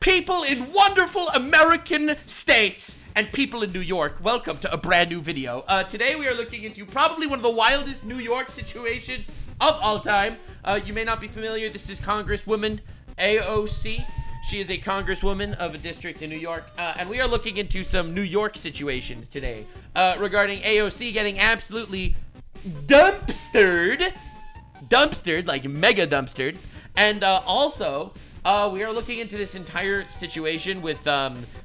people in wonderful American states and people in New York, welcome to a brand new video. Today we are looking into probably one of the wildest New York situations of all time. You may not be familiar, this is Congresswoman AOC. She is a congresswoman of a district in New York, and we are looking into some New York situations today regarding AOC getting absolutely dumpstered, like mega dumpstered, and also we are looking into this entire situation with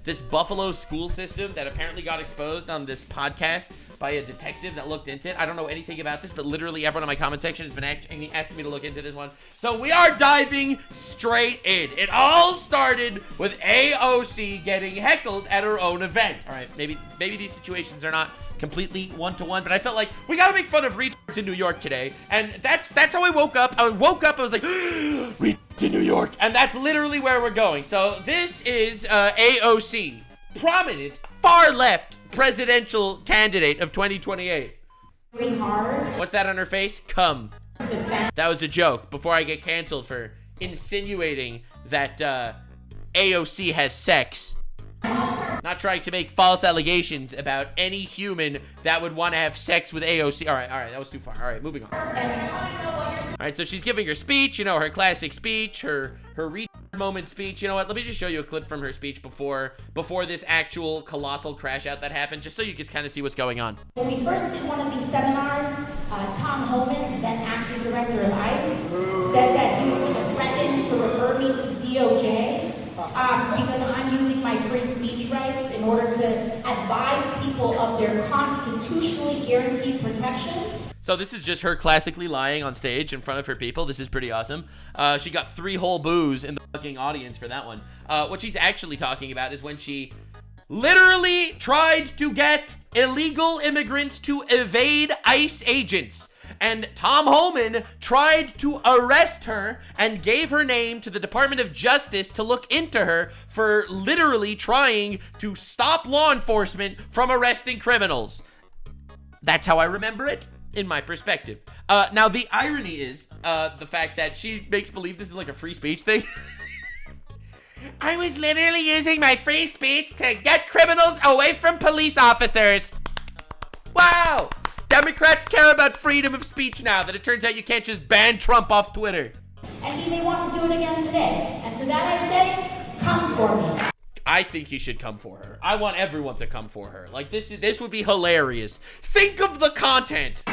this Buffalo school system that apparently got exposed on this podcast by a detective that looked into it. I don't know anything about this, but literally everyone in my comment section has been asking me to look into this one. So we are diving straight in. It all started with AOC getting heckled at her own event. All right, maybe these situations are not completely one-to-one, but I felt like we gotta make fun of retards in New York today, and that's how I woke up. I was like, retards in New York, and that's literally where we're going. So this is AOC, prominent far-left presidential candidate of 2028. What's that on her face? Cum. That was a joke before I get canceled for insinuating that AOC has sex. Not trying to make false allegations about any human that would want to have sex with AOC. All right, that was too far. All right, moving on. All right, so she's giving her speech, you know, her classic speech, her retard moment speech. You know what? Let me just show you a clip from her speech before this actual colossal crash out that happened, just so you can kind of see what's going on. When we first did one of these seminars, Tom Homan, then acting director of ICE, said that he was going to threaten to refer me to the DOJ because I'm using my free speech rights in order to advise people of their constitutionally guaranteed protections. So this is just her classically lying on stage in front of her people. This is pretty awesome. She got 3 whole boos in the fucking audience for that one. What she's actually talking about is when she literally tried to get illegal immigrants to evade ICE agents. And Tom Homan tried to arrest her and gave her name to the Department of Justice to look into her for literally trying to stop law enforcement from arresting criminals. That's how I remember it, in my perspective. Now, the irony is the fact that she makes believe this is like a free speech thing. I was literally using my free speech to get criminals away from police officers. Wow! Democrats care about freedom of speech now that it turns out you can't just ban Trump off Twitter. And he may want to do it again today. And to that I say, come for me. I think he should come for her. I want everyone to come for her. Like, this would be hilarious. Think of the content.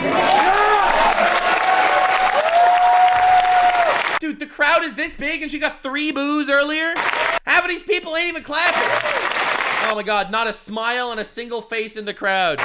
Dude, the crowd is this big and she got 3 boos earlier? Half of these people ain't even clapping. Oh my God, not a smile on a single face in the crowd.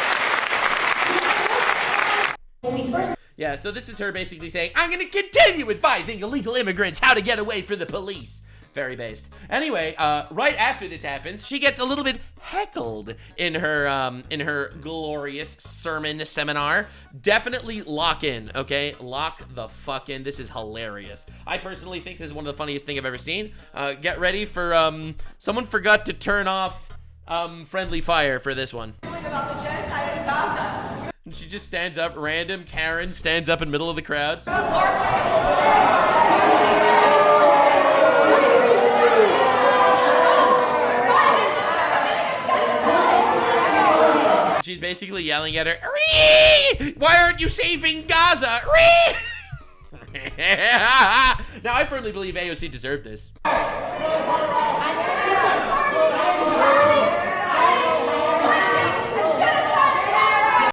Yeah, so this is her basically saying, I'm gonna continue advising illegal immigrants how to get away from the police. Very based. Anyway, right after this happens, she gets a little bit heckled in her glorious seminar. Definitely lock in, okay? Lock the fuck in. This is hilarious. I personally think this is one of the funniest things I've ever seen. Get ready for, someone forgot to turn off, friendly fire for this one. About the genocide in Gaza. And she just stands up, random Karen stands up in the middle of the crowd. She's basically yelling at her, Ree! Why aren't you saving Gaza? Ree! Now, I firmly believe AOC deserved this.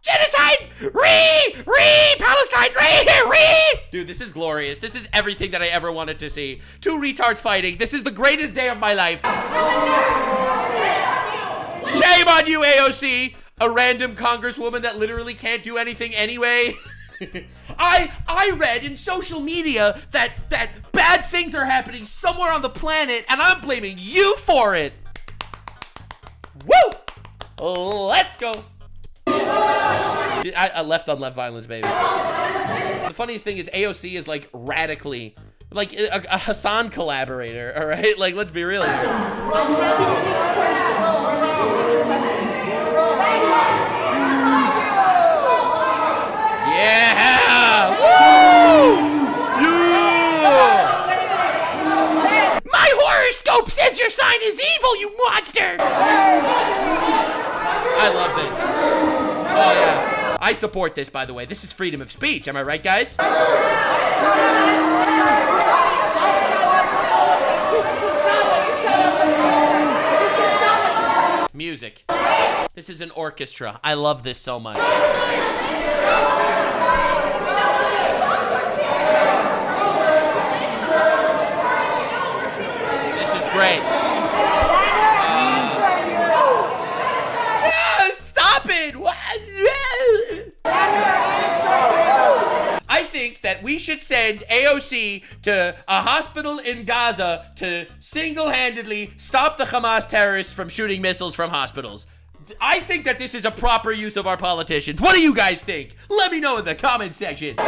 Genocide! Palestine! Dude, this is glorious. This is everything that I ever wanted to see. 2 retards fighting. This is the greatest day of my life. Shame on you, AOC. A random congresswoman that literally can't do anything anyway. I read in social media that bad things are happening somewhere on the planet, and I'm blaming you for it. Woo! Let's go. I left on left violence, baby. The funniest thing is AOC is like radically, like a Hassan collaborator, all right? Like, let's be real here. I'm happy to take a question. Yeah! Woo! Yeah! My horoscope! horoscope says your sign is evil, you monster! I love this. Oh, yeah. I support this, by the way. This is freedom of speech. Am I right, guys? Music. This is an orchestra. I love this so much. This is great. Stop it! What? I think that we should send AOC to a hospital in Gaza to single-handedly stop the Hamas terrorists from shooting missiles from hospitals. I think that this is a proper use of our politicians. What do you guys think? Let me know in the comment section. Yeah,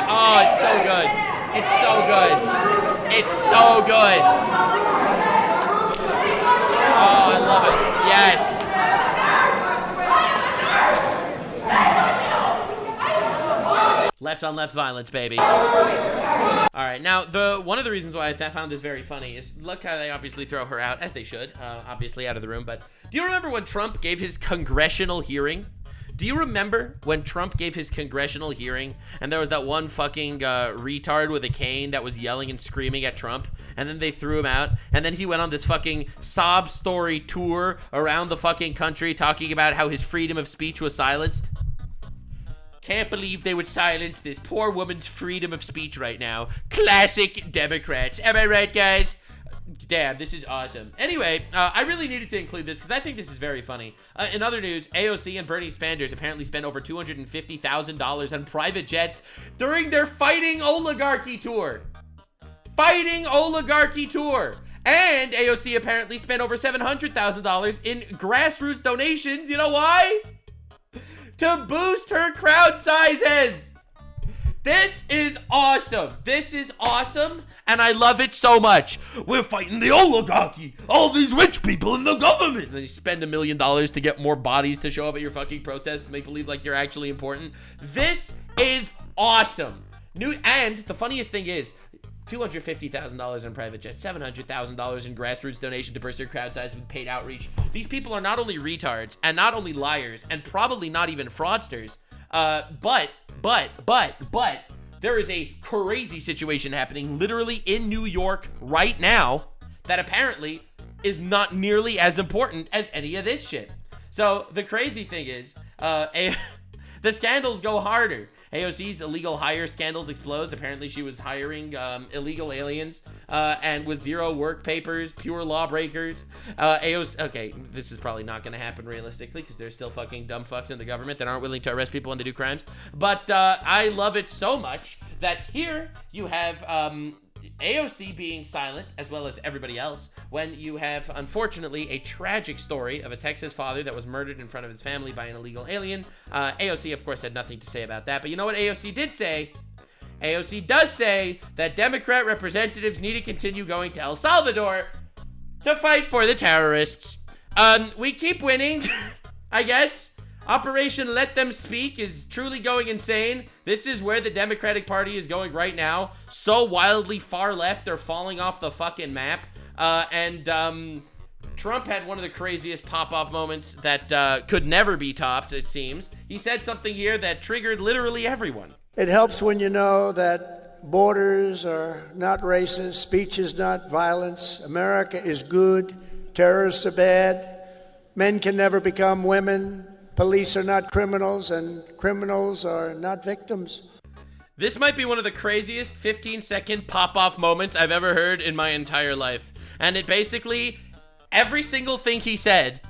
oh, it's so good. It's so good. It's so good. Oh, I love it. Yes. Left on left violence, baby. All right, now one of the reasons why I found this very funny is look how they obviously throw her out, as they should, obviously out of the room. But do you remember when Trump gave his congressional hearing? Do you remember when Trump gave his congressional hearing and there was that one fucking retard with a cane that was yelling and screaming at Trump, and then they threw him out, and then he went on this fucking sob story tour around the fucking country talking about how his freedom of speech was silenced? Can't believe they would silence this poor woman's freedom of speech right now. Classic Democrats. Am I right, guys? Damn, this is awesome. Anyway, I really needed to include this because I think this is very funny. In other news, AOC and Bernie Sanders apparently spent over $250,000 on private jets during their Fighting Oligarchy tour. Fighting Oligarchy tour. And AOC apparently spent over $700,000 in grassroots donations. You know why? To boost her crowd sizes. This is awesome. This is awesome, and I love it so much. We're fighting the oligarchy. All these rich people in the government. And then you spend $1 million to get more bodies to show up at your fucking protests to make believe like you're actually important. This is awesome. And the funniest thing is, $250,000 in private jets, $700,000 in grassroots donation to boost their crowd size with paid outreach. These people are not only retards and not only liars and probably not even fraudsters, but there is a crazy situation happening literally in New York right now that apparently is not nearly as important as any of this shit. So the crazy thing is, the scandals go harder. AOC's illegal hire scandals explodes. Apparently she was hiring illegal aliens and with zero work papers, pure lawbreakers. AOC, okay, this is probably not going to happen realistically because there's still fucking dumb fucks in the government that aren't willing to arrest people when they do crimes. But I love it so much that here you have AOC being silent as well as everybody else when you have, unfortunately, a tragic story of a Texas father that was murdered in front of his family by an illegal alien. AOC, of course, had nothing to say about that. But you know what AOC did say? AOC does say that Democrat representatives need to continue going to El Salvador to fight for the terrorists. We keep winning, I guess. Operation Let Them Speak is truly going insane. This is where the Democratic Party is going right now. So wildly far left, they're falling off the fucking map. Trump had one of the craziest pop-off moments that could never be topped, it seems. He said something here that triggered literally everyone. It helps when you know that borders are not racist, speech is not violence, America is good, terrorists are bad, men can never become women, police are not criminals, and criminals are not victims. This might be one of the craziest 15-second pop-off moments I've ever heard in my entire life. And it basically, every single thing he said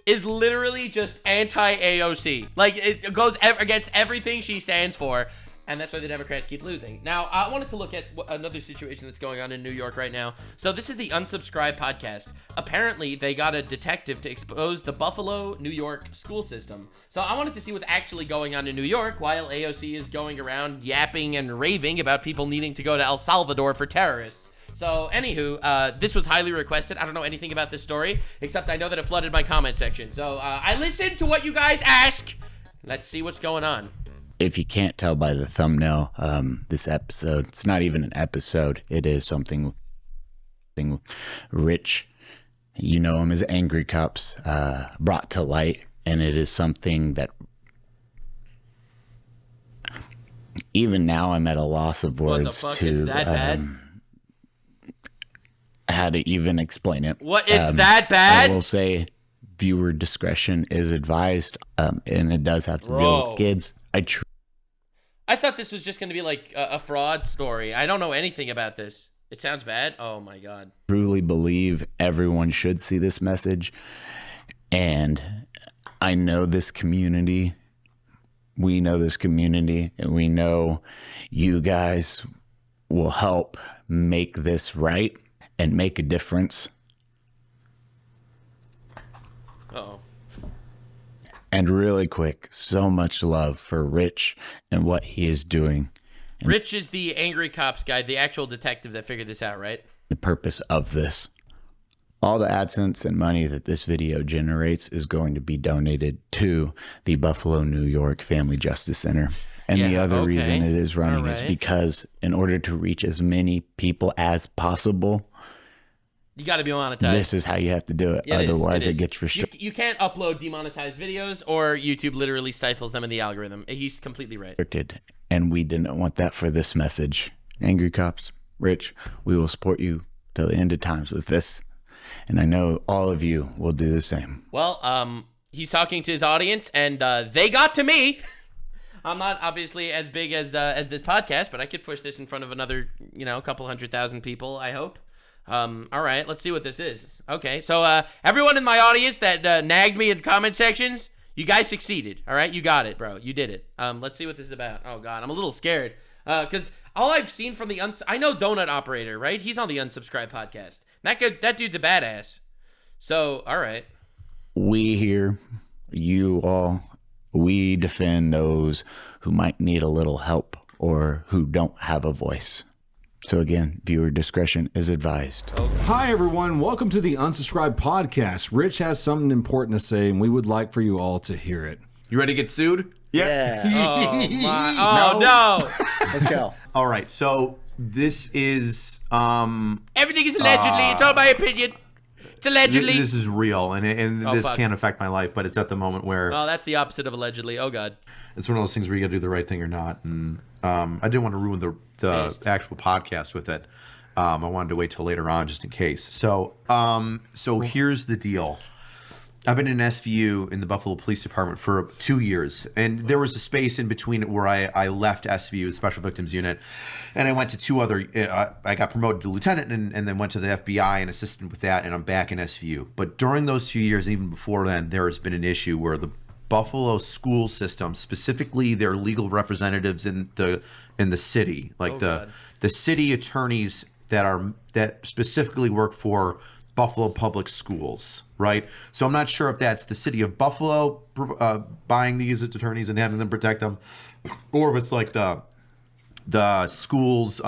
is literally just anti-AOC. Like, it goes against everything she stands for. And that's why the Democrats keep losing. Now, I wanted to look at another situation that's going on in New York right now. So this is the Unsubscribe podcast. Apparently, they got a detective to expose the Buffalo, New York school system. So I wanted to see what's actually going on in New York while AOC is going around yapping and raving about people needing to go to El Salvador for terrorists. So, anywho, this was highly requested. I don't know anything about this story, except I know that it flooded my comment section. So, I listened to what you guys ask. Let's see what's going on. If you can't tell by the thumbnail, this episode, it's not even an episode. It is something Rich, you know him as Angry Cops, brought to light. And it is something that even now I'm at a loss of words to it's that bad? How to even explain it. What? It's that bad? I will say viewer discretion is advised, and it does have to deal with kids. I thought this was just going to be like a fraud story. I don't know anything about this. It sounds bad. Oh my God. Truly believe everyone should see this message. And I know this community. We know this community, and we know you guys will help make this right and make a difference. Uh-oh. And really quick, so much love for Rich and what he is doing. And Rich is the Angry Cops guy, the actual detective that figured this out, right? the purpose of this. All the AdSense and money that this video generates is going to be donated to the Buffalo, New York Family Justice Center. And the other reason it is running is because in order to reach as many people as possible, you got to be monetized. This is how you have to do it. Otherwise, it gets restricted. You can't upload demonetized videos, or YouTube literally stifles them in the algorithm. He's completely right. And we didn't want that for this message. Angry Cops, Rich, we will support you till the end of times with this. And I know all of you will do the same. Well, he's talking to his audience, and they got to me. I'm not obviously as big as this podcast, but I could push this in front of another, a couple 100,000 people, I hope. All right, let's see what this is. Okay, so everyone in my audience that nagged me in comment sections, you guys succeeded. All right, you got it, bro. You did it. Let's see what this is about. Oh God, I'm a little scared because all I've seen from the I know Donut Operator, right? He's on the Unsubscribe podcast. That dude's a badass. So all right, we here, you all, we defend those who might need a little help or who don't have a voice. So again, viewer discretion is advised. Hi everyone, welcome to the Unsubscribed podcast. Rich has something important to say and we would like for you all to hear it. You ready to get sued? Yeah. Oh my, oh no. Let's go. All right, so this is Everything is allegedly, it's all my opinion. It's allegedly. This is real, and this fuck. can't affect my life, but it's at the moment where Oh, that's the opposite of allegedly. Oh God. it's one of those things where you got to do the right thing or not. And I didn't want to ruin the actual podcast with it. I wanted to wait till later on just in case. So here's the deal. I've been in SVU in the Buffalo Police Department for 2 years, and there was a space in between where I left SVU, the Special Victims Unit, and I went to two other. I got promoted to lieutenant, and then went to the FBI and assisted with that, and I'm back in SVU. But during those 2 years, even before then, there has been an issue where the Buffalo school system, specifically their legal representatives in the city, like the city attorneys that specifically work for Buffalo Public Schools, right? So I'm not sure if that's the city of Buffalo buying these attorneys and having them protect them, or if it's like the schools,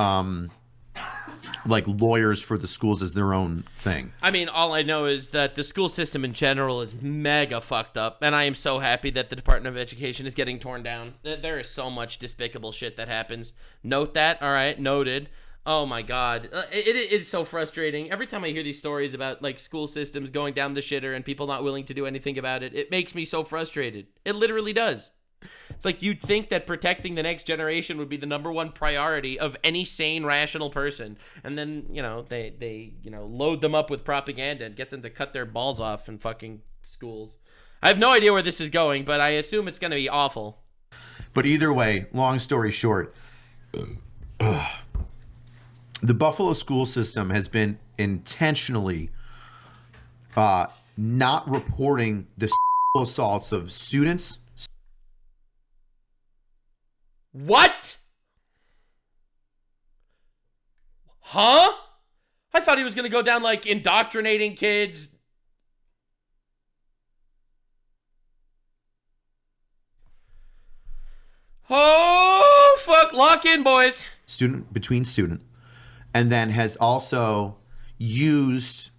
like lawyers for the schools as their own thing. I mean, all I know is that the school system in general is mega fucked up, and I am so happy that the Department of Education is getting torn down. There is so much despicable shit that happens. Note that, all right? Noted. Oh my God, it is so frustrating. Every time I hear these stories about like school systems going down the shitter and people not willing to do anything about it, it makes me so frustrated. It literally does. It's like you'd think that protecting the next generation would be the number one priority of any sane, rational person, and then they load them up with propaganda and get them to cut their balls off in fucking schools. I have no idea where this is going, but I assume it's going to be awful. But either way, long story short. The Buffalo school system has been intentionally not reporting the assaults of students. What? Huh? I thought he was going to go down like indoctrinating kids. Oh, fuck. Lock in, boys. Student between student. And then has also used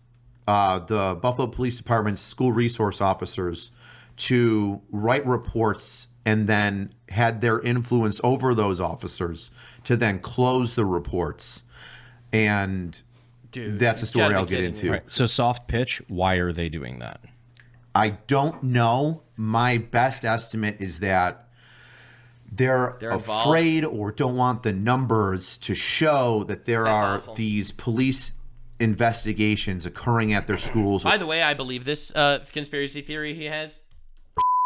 the Buffalo Police Department's school resource officers to write reports and then had their influence over those officers to then close the reports. And Dude, that's a story I'll get into. Right. So soft pitch, why are they doing that? I don't know. My best estimate is that they're afraid or don't want the numbers to show that there are awful. these police investigations occurring at their schools. By the way, I believe this conspiracy theory he has.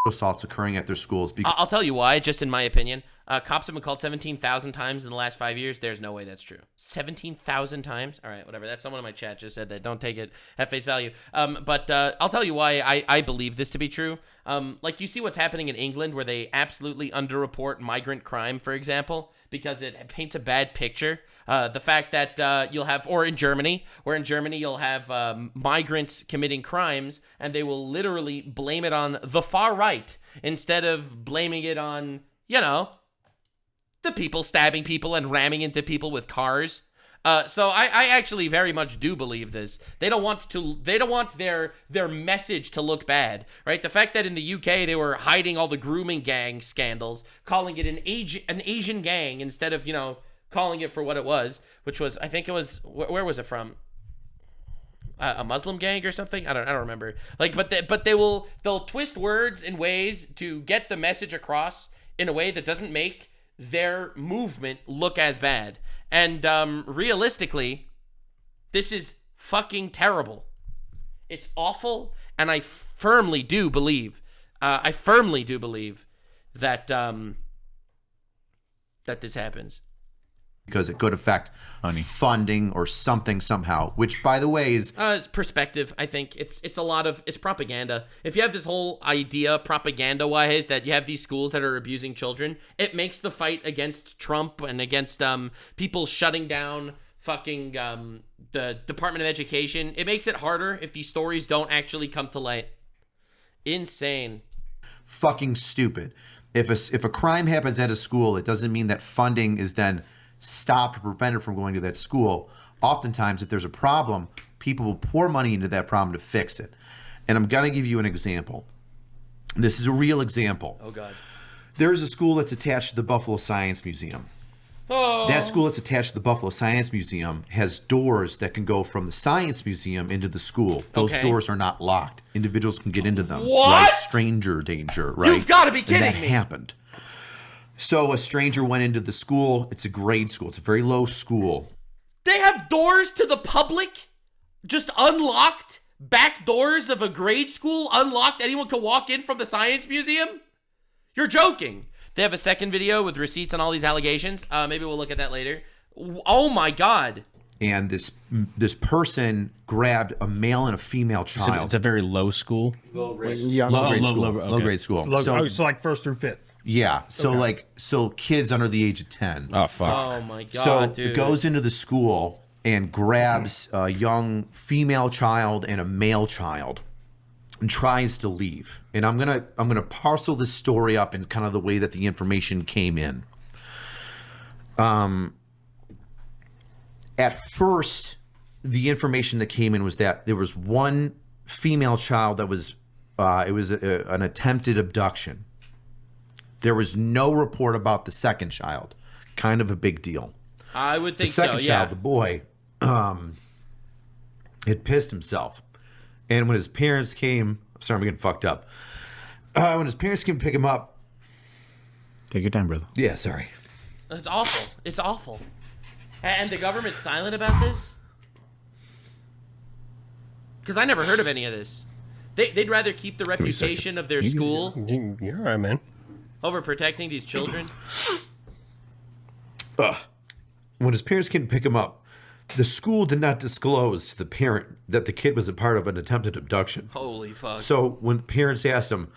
Assaults occurring at their schools. I'll tell you why, just in my opinion. Cops have been called 17,000 times in the last 5 years. There's no way that's true. 17,000 times? All right, whatever. That's someone in my chat just said that. Don't take it at face value. But I'll tell you why I believe this to be true. Like, you see what's happening in England where they absolutely underreport migrant crime, for example, because it paints a bad picture. The fact that you'll have, or in Germany, where in Germany you'll have migrants committing crimes, and they will literally blame it on the far right instead of blaming it on, you know, the people stabbing people and ramming into people with cars. So I actually very much do believe this. They don't want their message to look bad, right? The fact that in the UK they were hiding all the grooming gang scandals, calling it an Asian gang instead of, you know, calling it for what it was, which was, I think it was, where was it from? A Muslim gang or something? I don't remember. Like, but they'll twist words in ways to get the message across in a way that doesn't make their movement look as bad. And realistically, this is fucking terrible. It's awful, and I firmly do believe that that this happens. Because it could affect funding or something somehow, which, by the way, is it's perspective. I think it's a lot of, it's propaganda. If you have this whole idea propaganda-wise that you have these schools that are abusing children, it makes the fight against Trump and against people shutting down fucking the Department of Education. It makes it harder if these stories don't actually come to light. Insane. fucking stupid. If a crime happens at a school, it doesn't mean that funding is then stopped or prevented from going to that school. Oftentimes, if there's a problem, people will pour money into that problem to fix it. And I'm going to give you an example. This is a real example. Oh, God. There's a school that's attached to the Buffalo Science Museum. Oh. That school that's attached to the Buffalo Science Museum has doors that can go from the Science Museum into the school. Those doors are not locked. Individuals can get into them. What? Like stranger danger, right? You've got to be kidding and that me. happened. So a stranger went into the school. It's a grade school. It's a very low school. They have doors to the public? Just unlocked? Back doors of a grade school unlocked? Anyone can walk in from the Science Museum? You're joking. They have a second video with receipts on all these allegations. Maybe we'll look at that later. Oh my God. And this person grabbed a male and a female child. So it's a very low school. Low grade school. So like first through fifth. Yeah. So kids under the age of 10. Oh fuck. Oh my God, So dude. it goes into the school and grabs a young female child and a male child and tries to leave. And I'm gonna parcel this story up in kind of the way that the information came in. At first, the information that came in was that there was one female child that was an attempted abduction. There was no report about the second child. Kind of a big deal. I would think The second so, yeah. child, the boy, had pissed himself. And when his parents came, sorry, I'm getting fucked up. When his parents came to pick him up. Take your time, brother. Yeah, sorry. It's awful. It's awful. And the government's silent about this? Because I never heard of any of this. They'd rather keep the reputation of their school You're all right, man. over protecting these children. When his parents came to pick him up, the school did not disclose to the parent that the kid was a part of an attempted abduction. Holy fuck. So when parents asked him,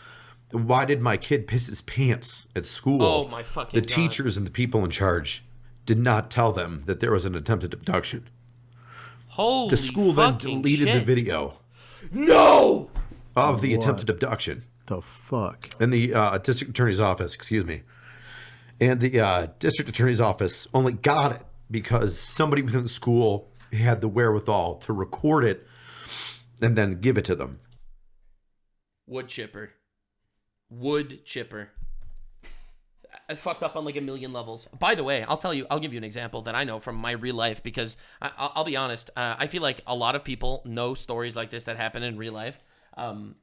why did my kid piss his pants at school? Oh, my fucking The God. teachers and the people in charge did not tell them that there was an attempted abduction. Holy The school then fucking deleted the shit. video No! of the attempted abduction. The fuck? In the district attorney's office, And the district attorney's office only got it because somebody within the school had the wherewithal to record it and then give it to them. Wood chipper. Wood chipper. fucked up on like a million levels. By the way, I'll give you an example that I know from my real life, because I'll be honest, I feel like a lot of people know stories like this that happen in real life.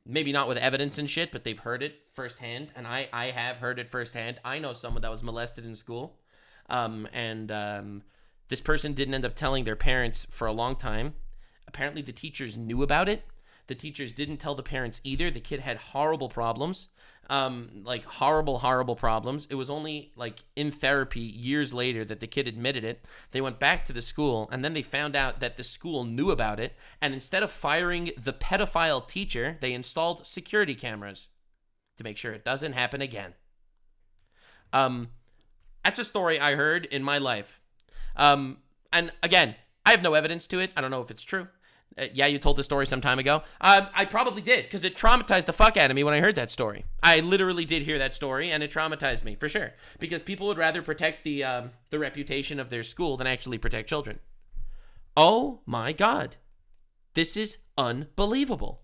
Maybe not with evidence and shit, but they've heard it firsthand, and I have heard it firsthand. I know someone that was molested in school, and this person didn't end up telling their parents for a long time. Apparently the teachers knew about it. The teachers didn't tell the parents either. The kid had horrible problems, like horrible problems. It was only like in therapy years later that the kid admitted it. They went back to the school, and then they found out that the school knew about it. And instead of firing the pedophile teacher, they installed security cameras to make sure it doesn't happen again. That's a story I heard in my life. And again, I have no evidence to it. I don't know if it's true. Yeah, you told this story some time ago. I probably did, because it traumatized the fuck out of me when I heard that story. I literally did hear that story, and it traumatized me, for sure. Because people would rather protect the reputation of their school than actually protect children. Oh my God. This is unbelievable.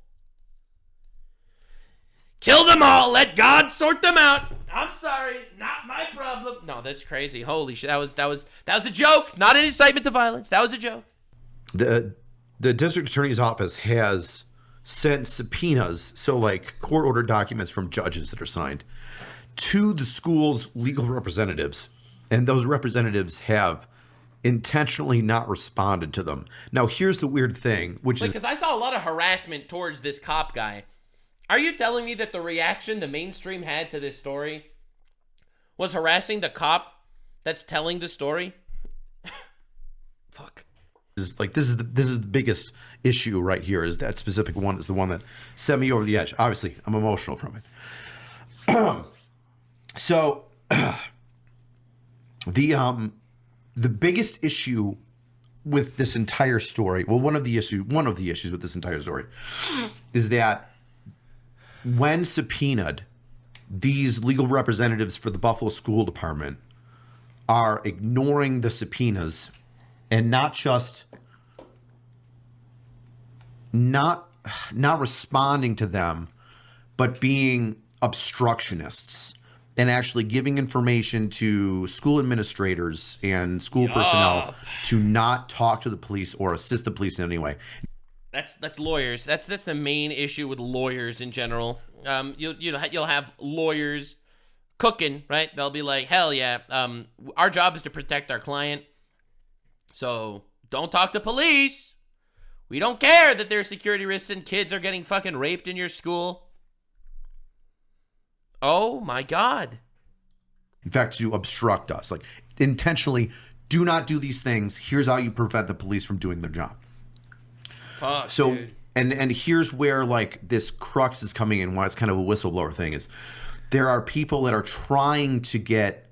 Kill them all. Let God sort them out. I'm sorry. Not my problem. No, that's crazy. Holy shit. That was a joke. Not an incitement to violence. That was a joke. The district attorney's office has sent subpoenas, so like court order documents from judges that are signed, to the school's legal representatives, and those representatives have intentionally not responded to them. Now, here's the weird thing, which is because I saw a lot of harassment towards this cop guy. Are you telling me that the reaction the mainstream had to this story was harassing the cop that's telling the story? Fuck. This is the biggest issue right here. Is that specific one is the one that sent me over the edge. Obviously, I'm emotional from it. So the biggest issue with this entire story, well, one of the issues with this entire story is that when subpoenaed, these legal representatives for the Buffalo School Department are ignoring the subpoenas and not just not responding to them, but being obstructionists and actually giving information to school administrators and school personnel to not talk to the police or assist the police in any way. That's lawyers. That's the main issue with lawyers in general. You'll have lawyers cooking, right? They'll be like, hell yeah, our job is to protect our client. So don't talk to police. We don't care that there's security risks and kids are getting fucking raped in your school. Oh my God. In fact, to obstruct us, like intentionally, do not do these things. Here's how you prevent the police from doing their job. Fuck, so, dude. and here's where like this crux is coming in, why it's kind of a whistleblower thing is there are people that are trying to get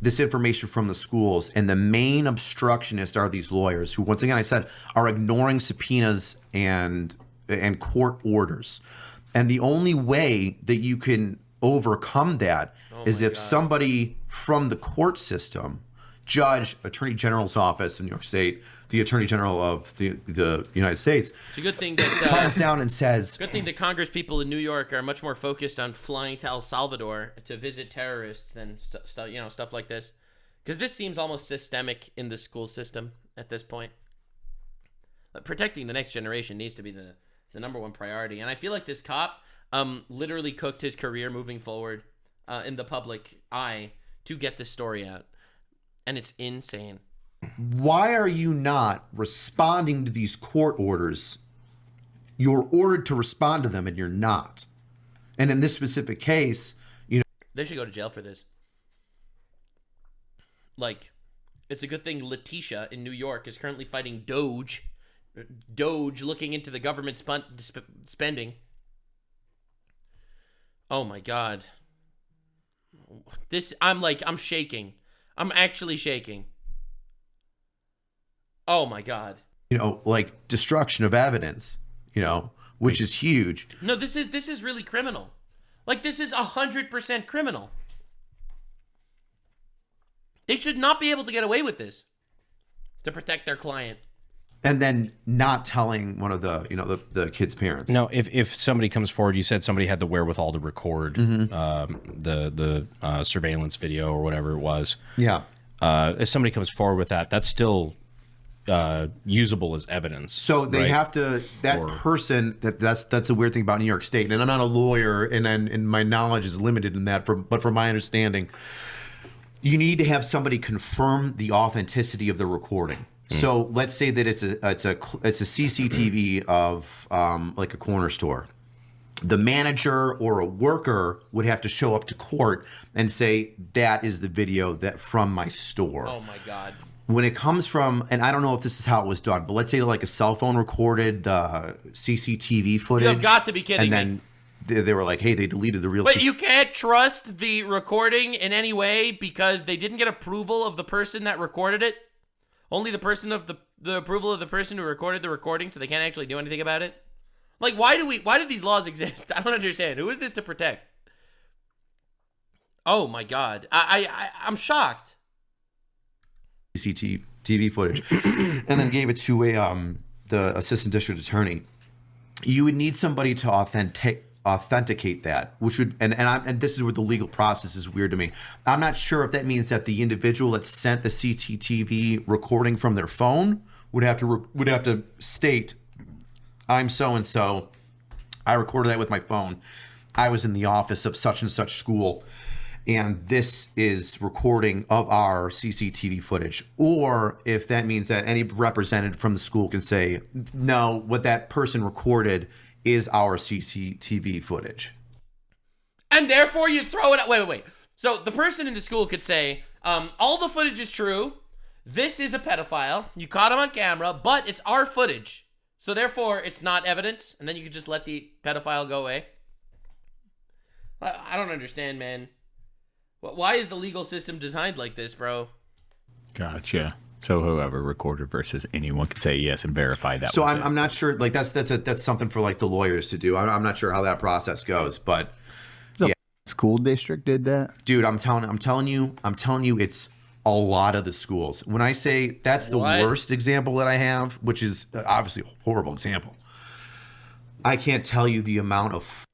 this information from the schools, and the main obstructionists are these lawyers who, once again, I said, are ignoring subpoenas and court orders. And the only way that you can overcome that is if somebody from the court system, judge, attorney general's office in New York State, the attorney general of the United States, it's a good thing that comes down and says, good thing that Congress people in New York are much more focused on flying to El Salvador to visit terrorists and stuff like this, because this seems almost systemic in the school system at this point. Protecting the next generation needs to be the number one priority, and I feel like this cop literally cooked his career moving forward in the public eye to get this story out, and it's insane. Why are you not responding to these court orders? You're ordered to respond to them and you're not. And in this specific case, they should go to jail for this. Like, it's a good thing Letitia in New York is currently fighting Doge looking into the government spending. Oh my God. I'm shaking. I'm actually shaking. Oh my God. Like destruction of evidence, which is huge. No, this is really criminal. Like, this is 100% criminal. They should not be able to get away with this to protect their client. and then not telling one of the the kid's parents. No, if somebody comes forward, you said somebody had the wherewithal to record the surveillance video or whatever it was. Yeah. If somebody comes forward with that, that's still usable as evidence. So they have to person that's a weird thing about New York State, and I'm not a lawyer, and my knowledge is limited in that. But from my understanding, you need to have somebody confirm the authenticity of the recording. So let's say that it's a CCTV of like a corner store. The manager or a worker would have to show up to court and say that is the video that from my store. Oh my God. When it comes from, and I don't know if this is how it was done, but let's say like a cell phone recorded the CCTV footage. You have got to be kidding me. And then they were like, hey, they deleted the real. But you can't trust the recording in any way because they didn't get approval of the person that recorded it. Only the person of the approval of the person who recorded the recording, so they can't actually do anything about it. Like, why do these laws exist? I don't understand. Who is this to protect? Oh my God, I'm shocked. CCTV footage, and then gave it to the assistant district attorney. You would need somebody to authenticate that, which would and this is where the legal process is weird to me. I'm not sure if that means that the individual that sent the CCTV recording from their phone would have to state, I'm so and so, I recorded that with my phone. I was in the office of such and such school, and this is recording of our CCTV footage. Or if that means that any representative from the school can say, no, what that person recorded is our CCTV footage. And therefore you throw it out. Wait. So the person in the school could say, all the footage is true. This is a pedophile. You caught him on camera, but it's our footage. So therefore it's not evidence. And then you could just let the pedophile go away. I don't understand, man. Why is the legal system designed like this, bro? Gotcha. So whoever recorded versus anyone can say yes and verify that. So I'm not sure. Like that's something for like the lawyers to do. I'm not sure how that process goes, but yeah, school district did that. Dude, I'm telling you, it's a lot of the schools. When I say that's the worst example that I have, which is obviously a horrible example, I can't tell you the amount of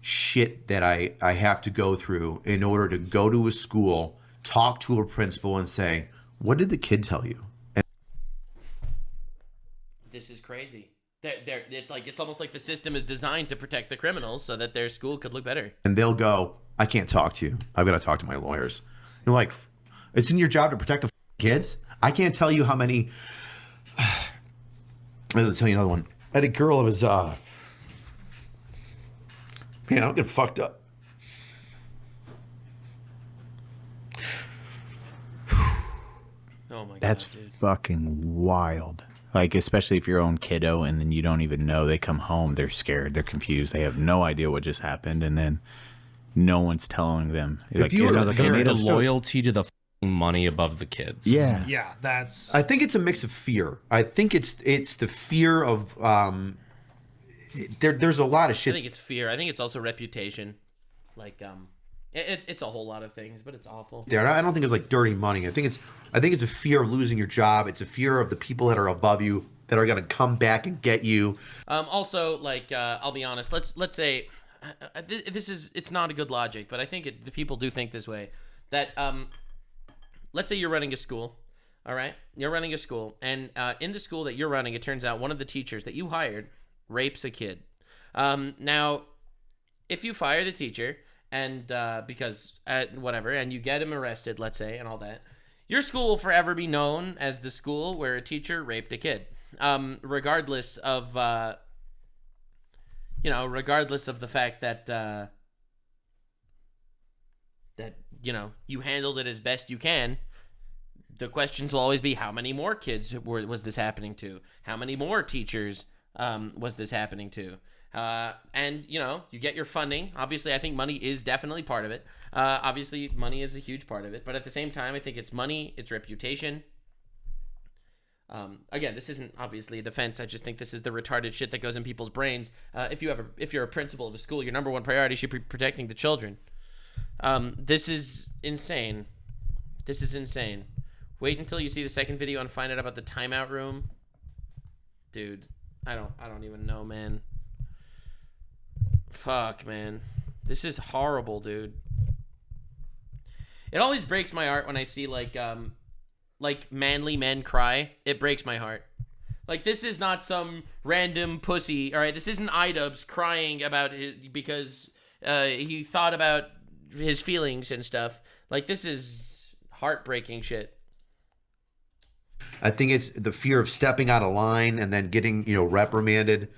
shit that I have to go through in order to go to a school, talk to a principal, and say, what did the kid tell you? And this is crazy. It's almost like the system is designed to protect the criminals so that their school could look better. And they'll go, I can't talk to you. I've got to talk to my lawyers. You're like, it's in your job to protect the kids? I can't tell you how many. I'll tell you another one. I had a girl that was, man, I don't get fucked up. Oh my God, that's dude. Fucking wild. Like, especially if your own kiddo and then you don't even know. They come home, they're scared, they're confused, they have no idea what just happened, and then no one's telling them. Like, you were the loyalty to the money above the kids. Yeah, that's. I think it's a mix of fear. I think it's the fear of there's a lot of shit. I think it's fear. I think it's also reputation. Like it's a whole lot of things, but it's awful. There, I don't think it's like dirty money. I think it's a fear of losing your job. It's a fear of the people that are above you that are gonna come back and get you. Also, like I'll be honest. Let's say it's not a good logic, but I think the people do think this way. That let's say you're running a school. All right, you're running a school, and in the school that you're running, it turns out one of the teachers that you hired rapes a kid. Now, if you fire the teacher and because whatever, and you get him arrested, let's say, and all that, your school will forever be known as the school where a teacher raped a kid, regardless of regardless of the fact that that you handled it as best you can. The questions will always be, how many more kids was this happening to? How many more teachers was this happening to? And you get your funding. Obviously, I think money is definitely part of it. Obviously, money is a huge part of it. But at the same time, I think it's money, it's reputation. Again, this isn't obviously a defense. I just think this is the retarded shit that goes in people's brains. If you're a principal of a school, your number one priority should be protecting the children. This is insane. This is insane. Wait until you see the second video and find out about the timeout room. Dude, I don't even know, man. Fuck, man. This is horrible, dude. It always breaks my heart when I see like manly men cry. It breaks my heart. Like, this is not some random pussy. All right, this isn't Idubbbz crying about because he thought about his feelings and stuff. Like, this is heartbreaking shit. I think it's the fear of stepping out of line and then getting, reprimanded.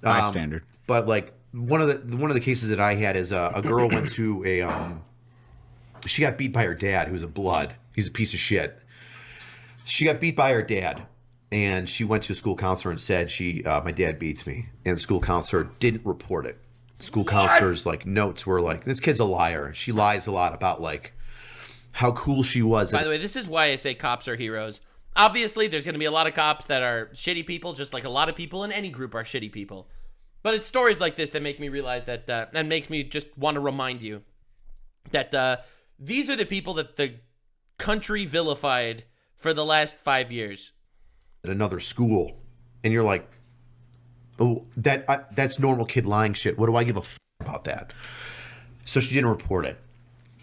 Bystander. But like one of the cases that I had is a girl went to she got beat by her dad, who's a blood. He's a piece of shit. She got beat by her dad, and she went to a school counselor and said my dad beats me, and the school counselor didn't report it. School counselor's like notes were like, this kid's a liar. She lies a lot about like how cool she was. By the way, this is why I say cops are heroes. Obviously, there's going to be a lot of cops that are shitty people, just like a lot of people in any group are shitty people. But it's stories like this that make me realize that, and makes me just want to remind you that these are the people that the country vilified for the last 5 years. At another school, and you're like, oh, that's normal kid lying shit. What do I give a f about that? So she didn't report it.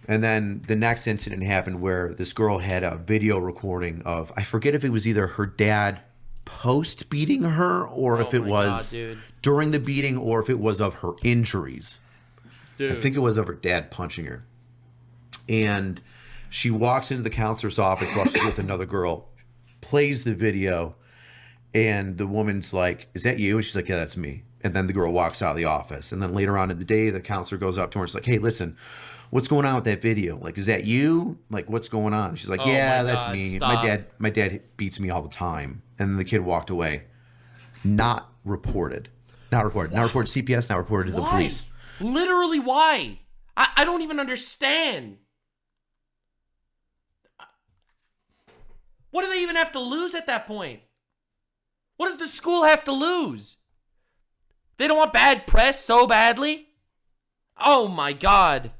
And then the next incident happened where this girl had a video recording of, I forget if it was either her dad post beating her or if it was during the beating or if it was of her injuries. Dude. I think it was of her dad punching her. And she walks into the counselor's office while she's with another girl, plays the video, and the woman's like, is that you? And she's like, yeah, that's me. And then the girl walks out of the office. And then later on in the day, the counselor goes up to her and is like, hey, listen, what's going on with that video? Like, is that you? Like, what's going on? She's like, yeah, that's me. Stop. My dad beats me all the time. And then the kid walked away. Not reported. Not reported. Not reported to CPS, not reported to the police. Literally, why? I don't even understand. What do they even have to lose at that point? What does the school have to lose? They don't want bad press so badly? Oh my God.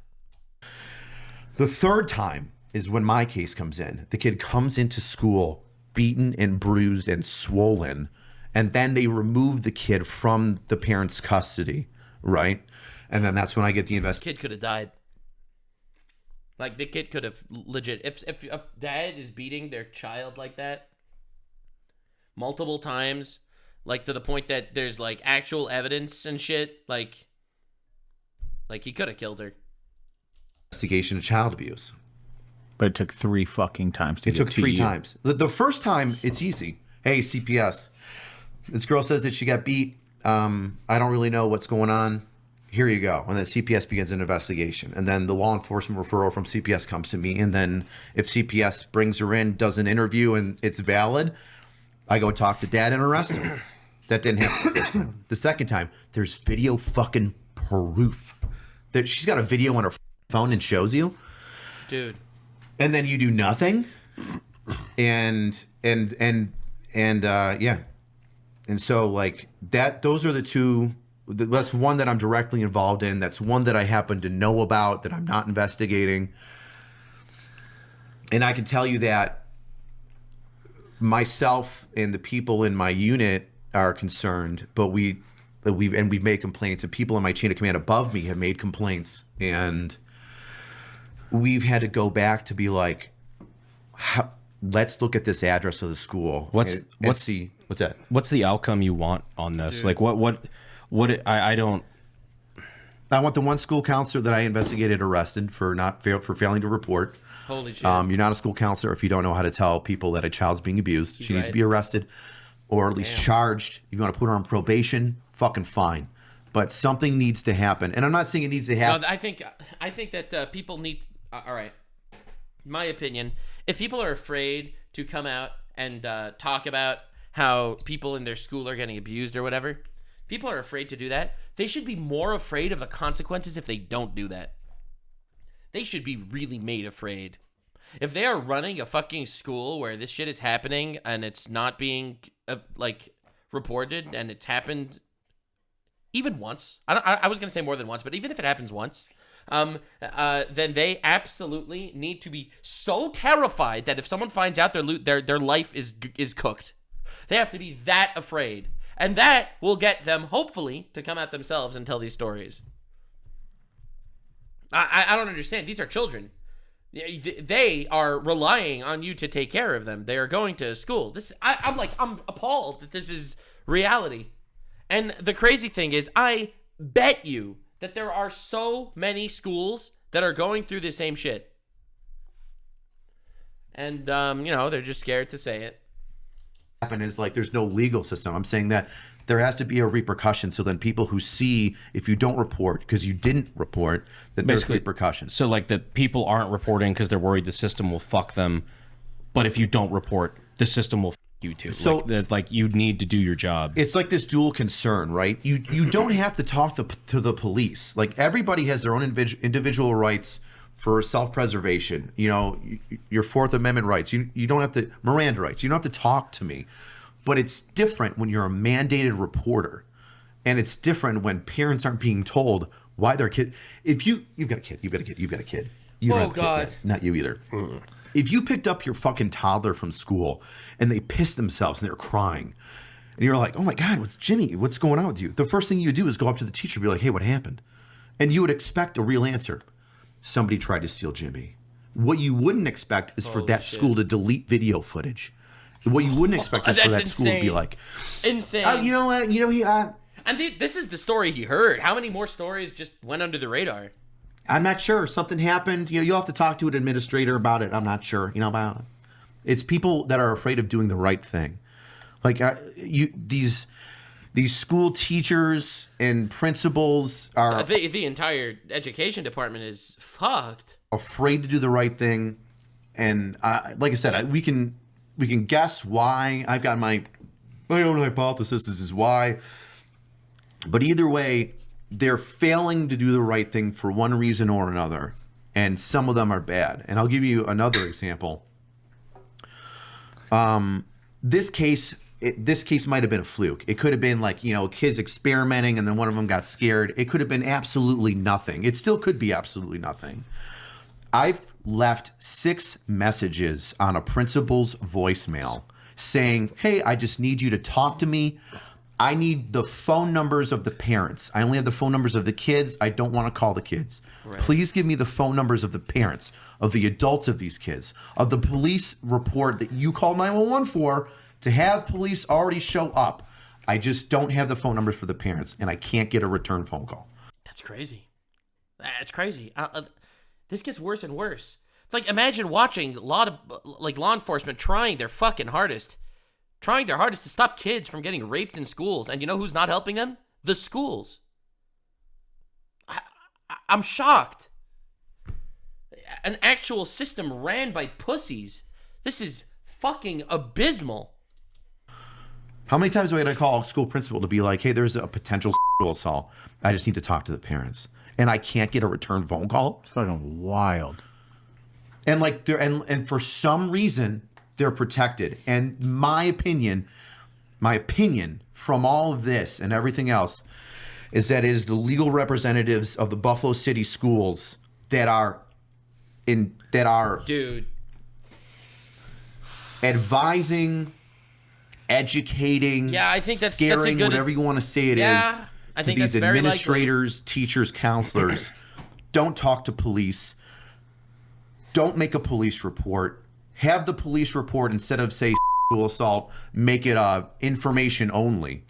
The third time is when my case comes in. The kid comes into school beaten and bruised and swollen, and then they remove the kid from the parents' custody, right? And then that's when I get the investigation. Kid could have died. Like, the kid could have legit... If a dad is beating their child like that multiple times, like to the point that there's like actual evidence and shit, like he could have killed her. Investigation of child abuse. But it took 3 fucking times to It took 3 times. The first time, it's easy. Hey, CPS. This girl says that she got beat. I don't really know what's going on. Here you go. And then CPS begins an investigation. And then the law enforcement referral from CPS comes to me. And then if CPS brings her in, does an interview, and it's valid, I go talk to dad and arrest him. That didn't happen the first time. The second time, there's video fucking proof that she's got a video on her phone and shows you. Dude. And then you do nothing. And yeah. And so like that, those are the two. That's one that I'm directly involved in. That's one that I happen to know about that I'm not investigating. And I can tell you that myself and the people in my unit are concerned, but we've made complaints, and people in my chain of command above me have made complaints, and we've had to go back to be like, let's look at this address of the school. What's that? What's the outcome you want on this? Dude. Like what I don't. I want the one school counselor that I investigated arrested for failing to report. Holy shit! You're not a school counselor if you don't know how to tell people that a child's being abused. She needs to be arrested, or at least charged. If you want to put her on probation, fucking fine. But something needs to happen, and I'm not saying it needs to happen. No, I think that people need. All right, my opinion. If people are afraid to come out and talk about how people in their school are getting abused or whatever, people are afraid to do that. They should be more afraid of the consequences if they don't do that. They should be really made afraid. If they are running a fucking school where this shit is happening and it's not being reported, and it's happened even once. I was gonna say more than once, but even if it happens once, then they absolutely need to be so terrified that if someone finds out, their life is cooked. They have to be that afraid. And that will get them, hopefully, to come out themselves and tell these stories. I don't understand. These are children. They are relying on you to take care of them. They are going to school. I'm appalled that this is reality. And the crazy thing is, I bet you that there are so many schools that are going through the same shit. And, they're just scared to say it. Happen is like there's no legal system. I'm saying that there has to be a repercussion, so then people who see if you don't report because you didn't report, that there's repercussions. So like the people aren't reporting because they're worried the system will fuck them, but if you don't report, the system will fuck you too. So like you need to do your job. It's like this dual concern, right? You don't have to talk to the police. Like everybody has their own individual rights for self-preservation, your Fourth Amendment rights. You don't have to, Miranda rights. You don't have to talk to me. But it's different when you're a mandated reporter. And it's different when parents aren't being told why their kid, if you've got a kid. You don't have a kid yet. Not you either. If you picked up your fucking toddler from school and they pissed themselves and they're crying, and you're like, oh my God, what's going on with you? The first thing you do is go up to the teacher and be like, hey, what happened? And you would expect a real answer. Somebody tried to steal Jimmy. What you wouldn't expect is for that school to delete video footage. What you wouldn't expect is for that school to be like, insane. You know what? And this is the story he heard. How many more stories just went under the radar? I'm not sure. Something happened. You'll have to talk to an administrator about it. I'm not sure. About it. It's people that are afraid of doing the right thing. Like these school teachers and principals are the entire education department is fucked. Afraid to do the right thing, and like I said, we can guess why. I've got my own hypothesis. This is why. But either way, they're failing to do the right thing for one reason or another, and some of them are bad. And I'll give you another example. This case might have been a fluke. It could have been like, kids experimenting and then one of them got scared. It could have been absolutely nothing. It still could be absolutely nothing. I've left 6 messages on a principal's voicemail saying, hey, I just need you to talk to me. I need the phone numbers of the parents. I only have the phone numbers of the kids. I don't want to call the kids. Right. Please give me the phone numbers of the parents, of the adults of these kids, of the police report that you called 911 for, to have police already show up. I just don't have the phone numbers for the parents, and I can't get a return phone call. That's crazy. That's crazy. This gets worse and worse. It's like, imagine watching a lot of law enforcement trying their fucking hardest. Trying their hardest to stop kids from getting raped in schools. And you know who's not helping them? The schools. I'm shocked. An actual system ran by pussies. This is fucking abysmal. How many times do I got to call a school principal to be like, hey, there's a potential sexual assault. I just need to talk to the parents. And I can't get a return phone call? It's fucking wild. And like and for some reason, they're protected. And my opinion from all of this and everything else is that it is the legal representatives of the Buffalo City schools that are dude, advising, educating, I think that's scaring, that's whatever you want to say it is, I think these that's very administrators, teachers, counselors. Don't talk to police. Don't make a police report. Have the police report, instead of say sexual assault, make it information only.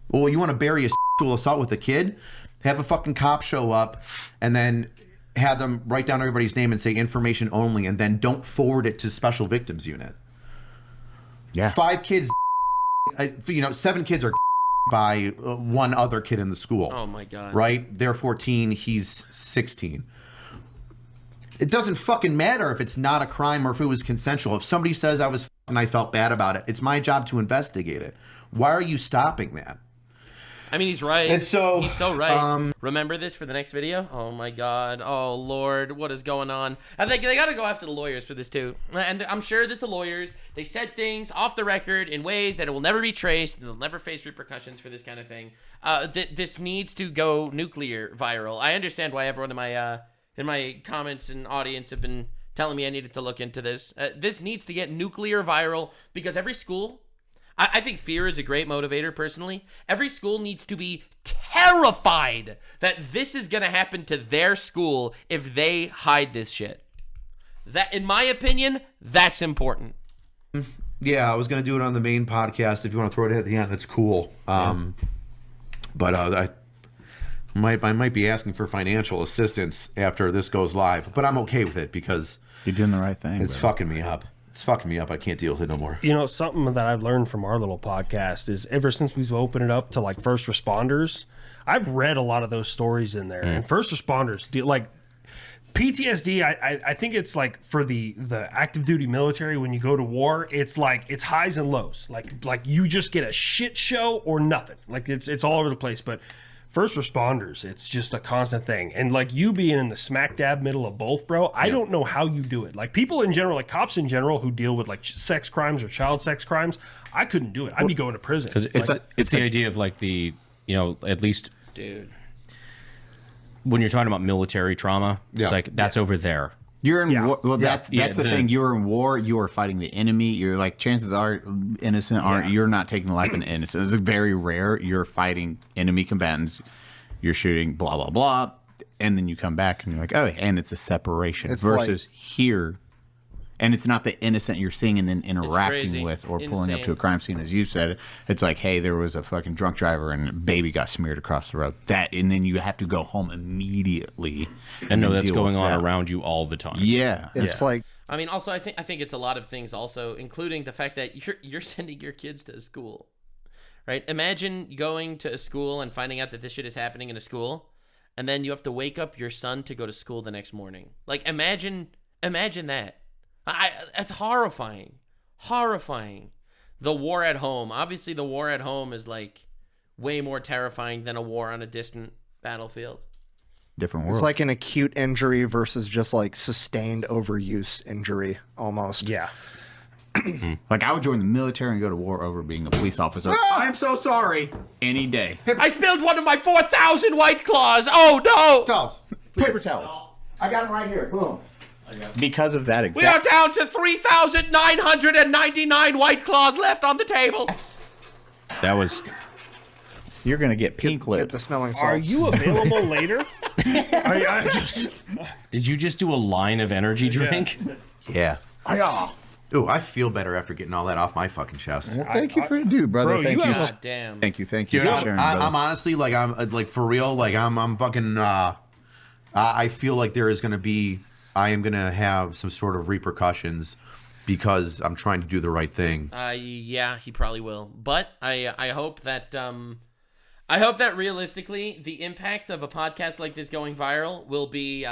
Well, you want to bury a sexual assault with a kid? Have a fucking cop show up and then have them write down everybody's name and say information only, and then don't forward it to special victims unit. Yeah. 5 kids, 7 kids are by one other kid in the school. Oh my God. Right? They're 14, he's 16. It doesn't fucking matter if it's not a crime or if it was consensual. If somebody says I was and I felt bad about it, it's my job to investigate it. Why are you stopping that? I mean, he's right. And so he's so right. Remember this for the next video? Oh my God. Oh Lord, what is going on? I think they got to go after the lawyers for this too. And I'm sure that the lawyers, they said things off the record in ways that it will never be traced and they'll never face repercussions for this kind of thing. This needs to go nuclear viral. I understand why everyone in my comments and audience have been telling me I needed to look into this. This needs to get nuclear viral because every school, I think fear is a great motivator, personally. Every school needs to be terrified that this is going to happen to their school if they hide this shit. That, in my opinion, that's important. Yeah, I was going to do it on the main podcast. If you want to throw it at the end, that's cool. But I might be asking for financial assistance after this goes live. But I'm okay with it because you're doing the right thing. It's fucking me up. It's fucking me up. I can't deal with it no more. You know, something that I've learned from our little podcast is ever since we've opened it up to like first responders, I've read a lot of those stories in there. And first responders deal like PTSD. I think it's like for the active duty military, when you go to war, it's like it's highs and lows. Like you just get a shit show or nothing. Like it's all over the place. But first responders, it's just a constant thing. And like you being in the smack dab middle of both, bro, I don't know how you do it. Like people in general, like cops in general who deal with like sex crimes or child sex crimes, I couldn't do it. I'd be going to prison. Because it's the idea of like the, at least, dude, when you're talking about military trauma, it's like that's over there. You're in war. Well, that's the thing. You're in war. You are fighting the enemy. You're like, chances are innocent aren't. You're not taking the life of an innocent. It's very rare. You're fighting enemy combatants. You're shooting blah blah blah, and then you come back and you're like, oh, and it's a separation versus here, and it's not the innocent you're seeing and then interacting with or pulling up to a crime scene, as you said. It's like, hey, there was a fucking drunk driver and a baby got smeared across the road. That, and then you have to go home immediately and know that's going on around you all the time. Yeah, it's like. I mean, also, I think it's a lot of things. Also, including the fact that you're sending your kids to a school, right? Imagine going to a school and finding out that this shit is happening in a school, and then you have to wake up your son to go to school the next morning. Like, imagine that. That's horrifying. Horrifying. The war at home. Obviously, the war at home is like way more terrifying than a war on a distant battlefield. Different world. It's like an acute injury versus just like sustained overuse injury almost. Yeah. Like I would join the military and go to war over being a police officer. I'm so sorry. Any day. I spilled one of my 4,000 White Claws. Oh, no. Towels. Paper towels. I got them right here. Boom. Because of that We are down to 3,999 White Claws left on the table. That was... You're going to get pink lip. Get the smelling salts. Are you available later? Did you just do a line of energy drink? Yeah. Ooh, I feel better after getting all that off my fucking chest. Well, thank you for it, dude, brother. Bro, thank you. God damn. Thank you. Dude, for sharing, I'm honestly like I'm for real. Like I'm fucking. I feel like there is going to be. I am going to have some sort of repercussions because I'm trying to do the right thing. Yeah, he probably will. But I hope that realistically the impact of a podcast like this going viral will be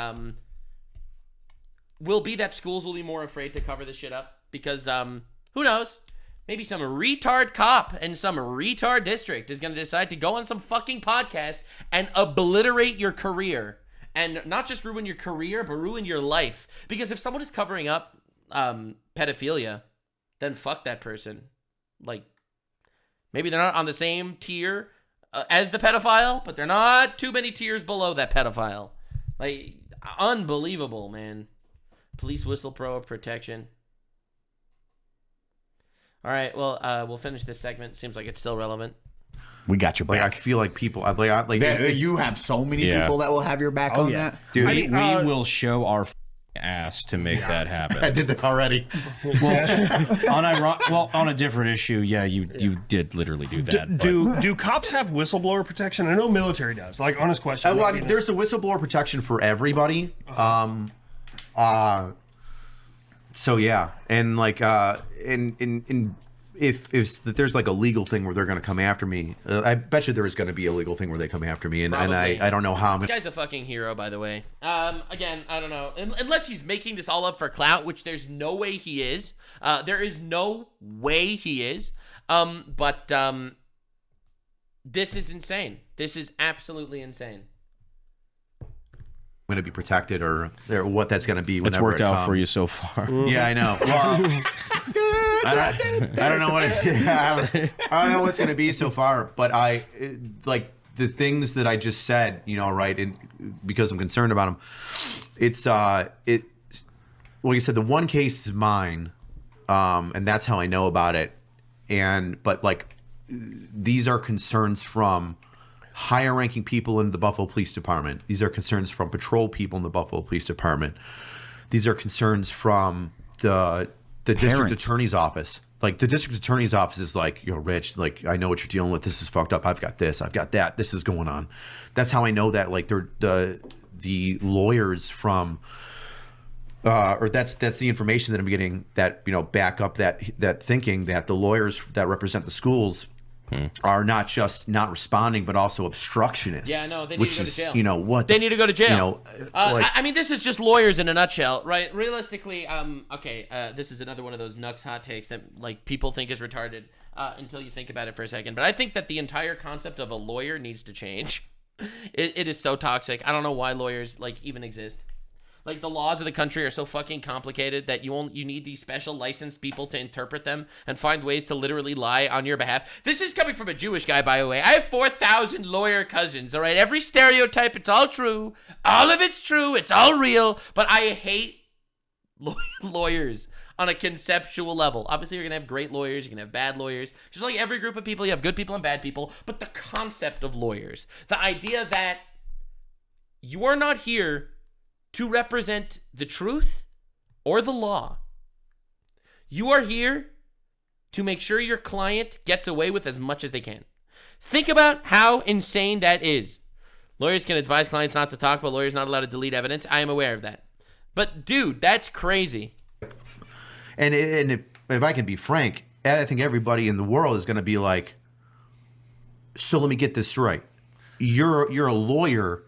that schools will be more afraid to cover this shit up because who knows? Maybe some retard cop in some retard district is going to decide to go on some fucking podcast and obliterate your career. And not just ruin your career, but ruin your life. Because if someone is covering up pedophilia, then fuck that person. Like, maybe they're not on the same tier as the pedophile, but they're not too many tiers below that pedophile. Like, unbelievable, man. Police whistleblower protection. All right, well, we'll finish this segment. Seems like it's still relevant. We got your back. Like I feel like people, you have so many people that will have your back on that, dude. We will show our ass to make that happen. I did that already. On a different issue, you did literally do that. Do cops have whistleblower protection? I know military does. Like, honest question. Well, I mean, there's a whistleblower protection for everybody. So yeah, and like if there's like a legal thing where they're going to come after me, I bet you there is going to be a legal thing where they come after me, and I don't know how. This guy's a fucking hero, by the way. Again, I don't know, unless he's making this all up for clout, which there's no way he is. There is no way he is. But this is insane. This is absolutely insane. Going to be protected or what that's going to be. It's worked out for you so far. Yeah, I know. Well, I don't know what I don't know what's going to be so far, but like the things that I just said, right? And because I'm concerned about them, it's like you said, the one case is mine, and that's how I know about it. but like these are concerns from higher ranking people in the Buffalo Police Department. These are concerns from patrol people in the Buffalo Police Department. These are concerns from the district attorney's office. Like the district attorney's office is like, Rich, like I know what you're dealing with. This is fucked up. I've got this. I've got that. This is going on. That's how I know that like the lawyers from or that's the information that I'm getting that back up that thinking that the lawyers that represent the schools are not just not responding but also obstructionists. Yeah, no, they need to go to jail. They need to go to jail. I mean, this is just lawyers in a nutshell, right? Realistically, this is another one of those Nux hot takes that like people think is retarded until you think about it for a second. But I think that the entire concept of a lawyer needs to change. It is so toxic. I don't know why lawyers like even exist. Like the laws of the country are so fucking complicated that you need these special licensed people to interpret them and find ways to literally lie on your behalf. This is coming from a Jewish guy, by the way. I have 4,000 lawyer cousins, all right? Every stereotype, it's all true. All of it's true. It's all real. But I hate lawyers on a conceptual level. Obviously, you're going to have great lawyers. You're going to have bad lawyers. Just like every group of people, you have good people and bad people. But the concept of lawyers, the idea that you are not here to represent the truth or the law. You are here to make sure your client gets away with as much as they can. Think about how insane that is. Lawyers can advise clients not to talk, but lawyers not allowed to delete evidence. I am aware of that. But dude, that's crazy. And if I can be frank, I think everybody in the world is going to be like, so let me get this right. You're a lawyer,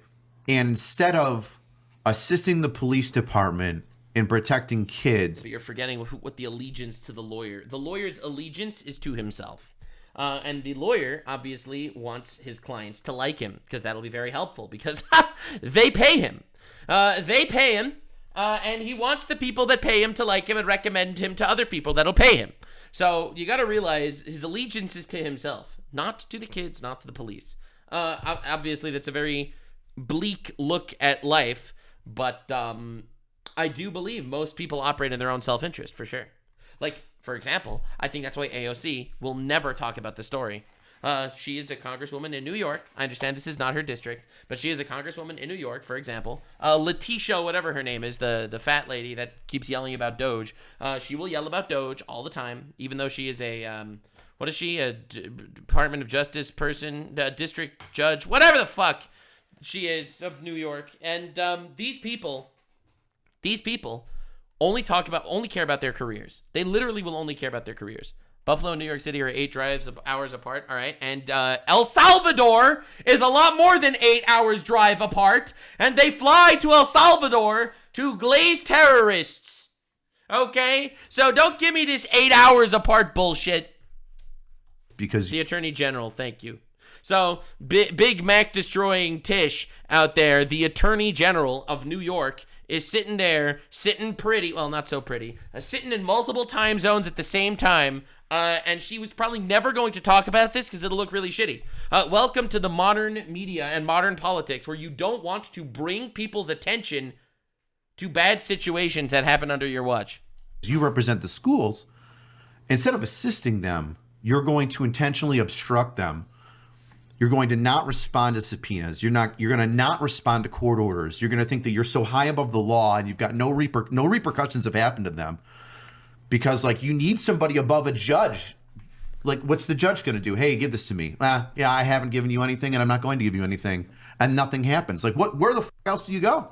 and instead of assisting the police department in protecting kids. But you're forgetting what the allegiance to the lawyer. The lawyer's allegiance is to himself. And the lawyer obviously wants his clients to like him because that'll be very helpful because they pay him. And he wants the people that pay him to like him and recommend him to other people that'll pay him. So you got to realize his allegiance is to himself, not to the kids, not to the police. Obviously, that's a very bleak look at life. But I do believe most people operate in their own self-interest, for sure. Like, for example, I think that's why AOC will never talk about the story. She is a congresswoman in New York. I understand this is not her district, but she is a congresswoman in New York, for example. Letitia, whatever her name is, the fat lady that keeps yelling about Doge. She will yell about Doge all the time, even though she is a, what is she? A Department of Justice person, district judge, whatever the fuck she is of New York. And these people only care about their careers. They literally will only care about their careers. Buffalo and New York City are 8 hours apart, all right? And El Salvador is a lot more than 8 hours drive apart, and they fly to El Salvador to glaze terrorists, okay? So don't give me this 8 hours apart bullshit. Because the Attorney General, thank you. So, Big Mac destroying Tish out there, the Attorney General of New York, is sitting there, sitting pretty, well, not so pretty, sitting in multiple time zones at the same time, and she was probably never going to talk about this because it'll look really shitty. Welcome to the modern media and modern politics where you don't want to bring people's attention to bad situations that happen under your watch. You represent the schools. Instead of assisting them, you're going to intentionally obstruct them. You're going to not respond to subpoenas. You're going to not respond to court orders. You're going to think that you're so high above the law and you've got no repercussions have happened to them because like you need somebody above a judge. Like what's the judge going to do? Hey, give this to me. Yeah, I haven't given you anything and I'm not going to give you anything. And nothing happens. Like where the fuck else do you go?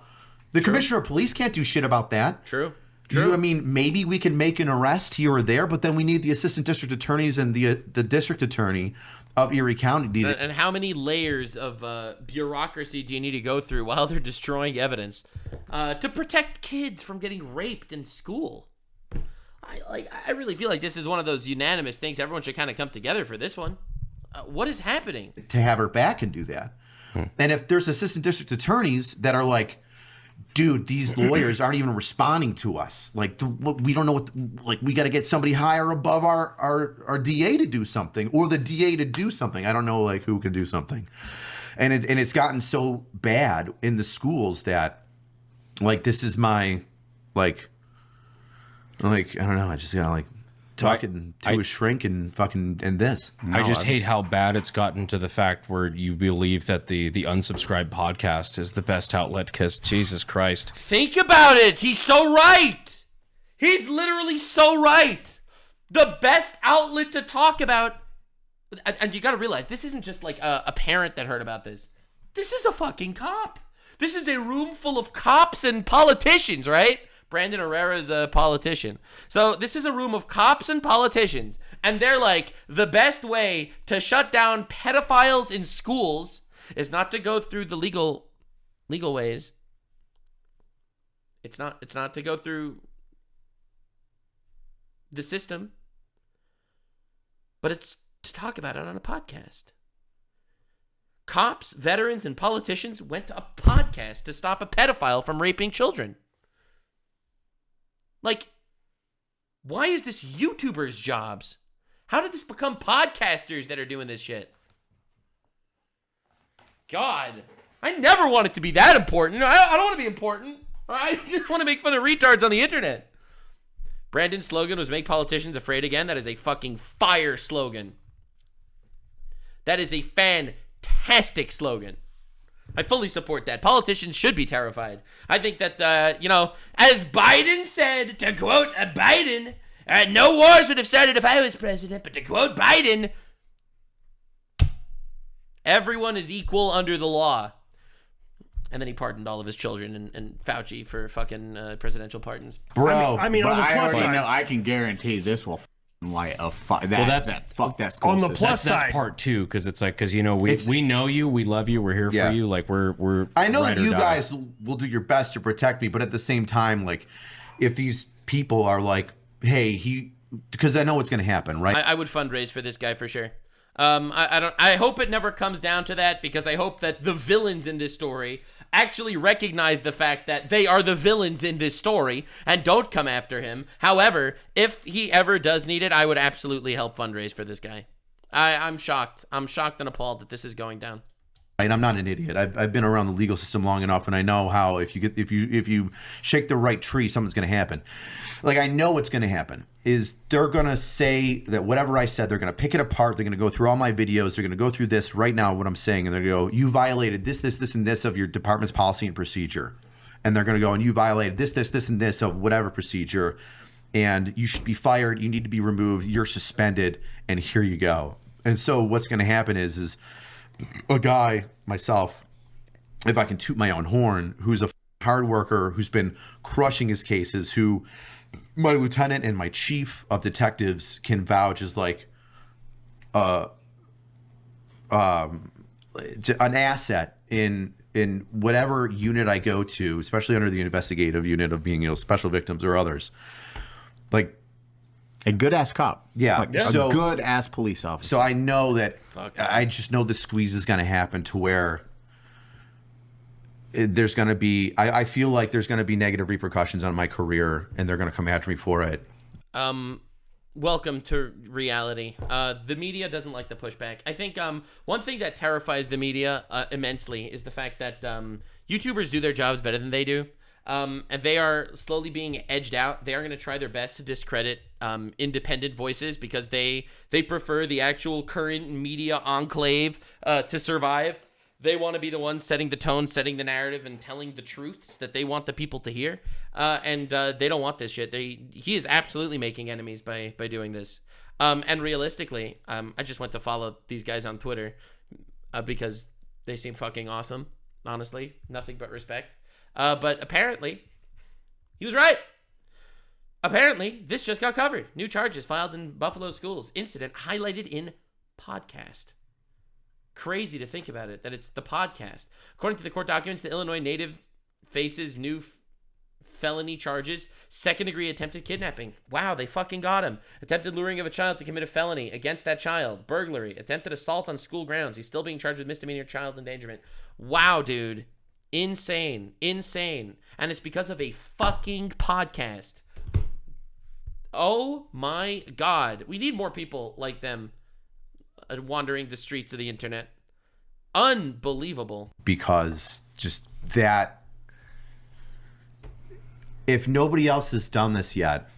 The commissioner of police can't do shit about that. True. I mean, maybe we can make an arrest here or there, but then we need the assistant district attorneys and the district attorney of Erie County. And how many layers of bureaucracy do you need to go through while they're destroying evidence to protect kids from getting raped in school? I really feel like this is one of those unanimous things. Everyone should kind of come together for this one. What is happening? To have her back and do that. And if there's assistant district attorneys that are like, dude, these lawyers aren't even responding to us. Like, we don't know what, like, we got to get somebody higher above our DA to do something or the DA to do something. I don't know, like, who can do something. And it's gotten so bad in the schools that, like, this is my, like, I don't know, I just got to, like, talking to a shrink and fucking and this. I just hate how bad it's gotten to the fact where you believe that the unsubscribed podcast is the best outlet, because Jesus Christ. Think about it. He's so right. He's literally so right. The best outlet to talk about, and you got to realize, this isn't just like a parent that heard about this. This is a fucking cop. This is a room full of cops and politicians, right? Brandon Herrera is a politician. So this is a room of cops and politicians. And they're like, the best way to shut down pedophiles in schools is not to go through the legal ways. It's not to go through the system, but it's to talk about it on a podcast. Cops, veterans, and politicians went to a podcast to stop a pedophile from raping children. Like, why is this YouTubers' jobs? How did this become podcasters that are doing this shit? God, I never want it to be that important. I don't want to be important. I just want to make fun of retards on the internet. Brandon's slogan was "Make politicians afraid again." That is a fucking fire slogan. That is a fantastic slogan. I fully support that. Politicians should be terrified. I think that, as Biden said, to quote Biden, no wars would have started if I was president, but to quote Biden, everyone is equal under the law. And then he pardoned all of his children and Fauci for fucking presidential pardons. Bro, I mean on the plus side, I can guarantee this will light a fuck that school on the system. plus That's side. part two, because it's like, because we know you, we love you, we're here Yeah. for you, like we're I know ride that or you die. guys will do your best to protect me, but at the same time, like, if these people are like, hey, because I know what's going to happen, right? I would fundraise for this guy for sure. I hope it never comes down to that, because I hope that the villains in this story actually recognize the fact that they are the villains in this story and don't come after him. However, if he ever does need it, I would absolutely help fundraise for this guy. I'm shocked. I'm shocked and appalled that this is going down. And I'm not an idiot. I've been around the legal system long enough, and I know how if you shake the right tree, something's going to happen. Like, I know what's going to happen is they're going to say that whatever I said, they're going to pick it apart. They're going to go through all my videos. They're going to go through this right now, what I'm saying, and they're going to go, you violated this, and this of your department's policy and procedure. And they're going to go, and you violated this, and this of whatever procedure, and you should be fired. You need to be removed. You're suspended, and here you go. And so what's going to happen is a guy, myself, if I can toot my own horn, who's a hard worker, who's been crushing his cases, who my lieutenant and my chief of detectives can vouch as like an asset in whatever unit I go to, especially under the investigative unit of being, special victims or others. Like, a good ass cop. Yeah. Like, So- a good ass police officer. so I know that Fuck. I just know the squeeze is going to happen to where there's going to be, I feel like there's going to be negative repercussions on my career, and they're going to come after me for it. Welcome to reality. The media doesn't like the pushback. I think one thing that terrifies the media immensely is the fact that YouTubers do their jobs better than they do. And they are slowly being edged out. They are going to try their best to discredit independent voices because they prefer the actual current media enclave to survive. They want to be the ones setting the tone, setting the narrative, and telling the truths that they want the people to hear. And they don't want this shit. He is absolutely making enemies by doing this. And realistically, I just went to follow these guys on Twitter because they seem fucking awesome. Honestly, nothing but respect. But apparently, he was right. Apparently, this just got covered. New charges filed in Buffalo schools. Incident highlighted in podcast. Crazy to think about it, that it's the podcast. According to the court documents, the Illinois native faces new felony charges. Second-degree attempted kidnapping. Wow, they fucking got him. Attempted luring of a child to commit a felony against that child. Burglary. Attempted assault on school grounds. He's still being charged with misdemeanor child endangerment. Wow, dude. Insane. And it's because of a fucking podcast. Oh my God. We need more people like them wandering the streets of the internet. Unbelievable. Because just that, if nobody else has done this yet,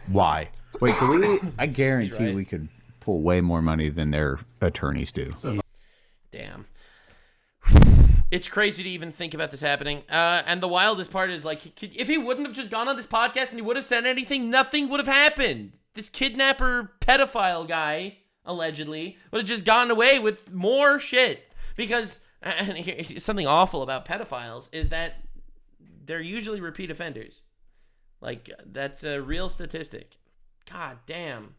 why? Wait, can we? I guarantee right. we could pull way more money than their attorneys do. Damn. It's crazy to even think about this happening. And the wildest part is, like, if he wouldn't have just gone on this podcast and he would have said anything, nothing would have happened. This kidnapper pedophile guy, allegedly, would have just gotten away with more shit. Because, and here's something awful about pedophiles is that they're usually repeat offenders. Like, that's a real statistic. God damn.